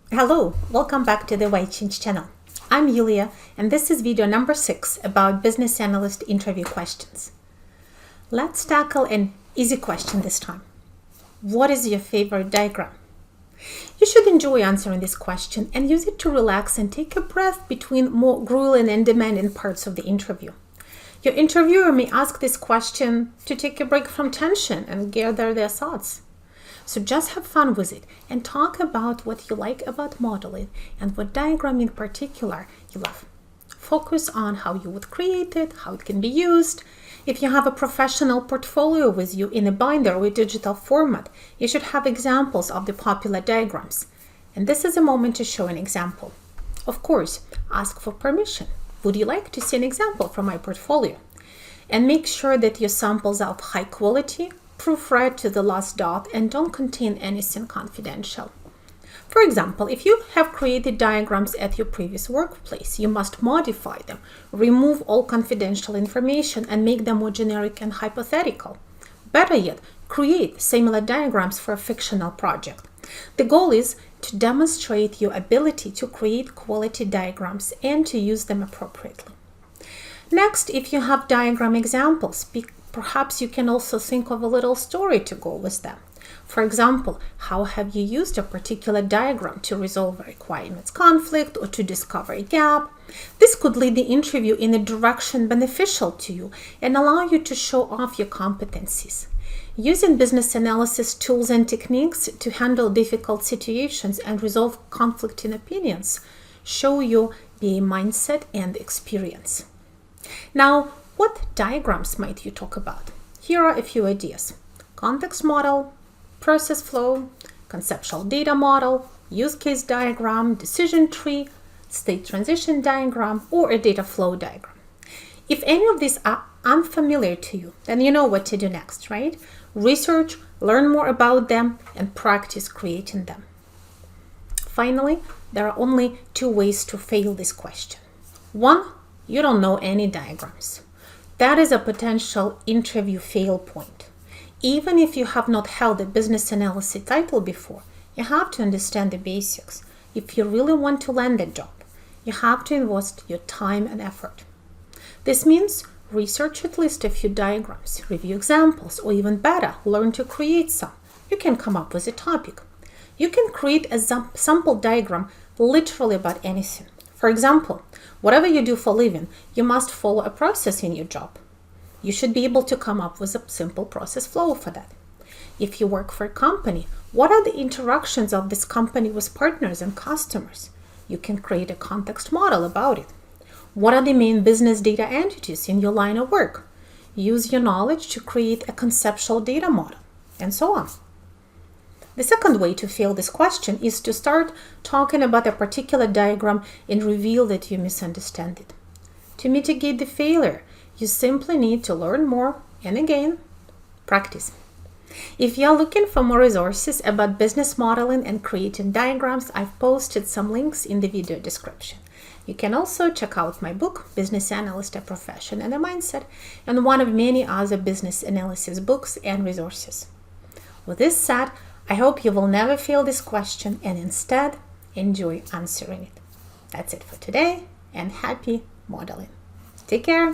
Hello, welcome back to the Why Change channel. I'm Yulia, and this is video number 6 about business analyst interview questions. Let's tackle an easy question this time. What is your favorite diagram? You should enjoy answering this question and use it to relax and take a breath between more grueling and demanding parts of the interview. Your interviewer may ask this question to take a break from tension and gather their thoughts. So just have fun with it and talk about what you like about modeling and what diagram in particular you love. Focus on how you would create it, how it can be used. If you have a professional portfolio with you in a binder or a digital format, you should have examples of the popular diagrams. And this is a moment to show an example. Of course, ask for permission. Would you like to see an example from my portfolio? And make sure that your samples are of high quality, proofread to the last dot, and don't contain anything confidential. For example, if you have created diagrams at your previous workplace, you must modify them, remove all confidential information, and make them more generic and hypothetical. Better yet, create similar diagrams for a fictional project. The goal is to demonstrate your ability to create quality diagrams and to use them appropriately. Next, if you have diagram examples, perhaps you can also think of a little story to go with them. For example, how have you used a particular diagram to resolve a requirements conflict or to discover a gap? This could lead the interview in a direction beneficial to you and allow you to show off your competencies. Using business analysis tools and techniques to handle difficult situations and resolve conflicting opinions show your BA mindset and experience. Now, what diagrams might you talk about? Here are a few ideas. Context model, process flow, conceptual data model, use case diagram, decision tree, state transition diagram, or a data flow diagram. If any of these are unfamiliar to you, then you know what to do next, right? Research, learn more about them, and practice creating them. Finally, there are only 2 ways to fail this question. 1, you don't know any diagrams. That is a potential interview fail point. Even if you have not held a business analysis title before, you have to understand the basics. If you really want to land a job, you have to invest your time and effort. This means research at least a few diagrams, review examples, or even better, learn to create some. You can come up with a topic. You can create a sample diagram literally about anything. For example, whatever you do for a living, you must follow a process in your job. You should be able to come up with a simple process flow for that. If you work for a company, what are the interactions of this company with partners and customers? You can create a context model about it. What are the main business data entities in your line of work? Use your knowledge to create a conceptual data model, and so on. The second way to fail this question is to start talking about a particular diagram and reveal that you misunderstand it. To mitigate the failure, you simply need to learn more and again, practice. If you are looking for more resources about business modeling and creating diagrams, I've posted some links in the video description. You can also check out my book, Business Analyst, A Profession and a Mindset, and one of many other business analysis books and resources. With this said, I hope you will never fail this question and instead enjoy answering it. That's it for today, and happy modeling. Take care.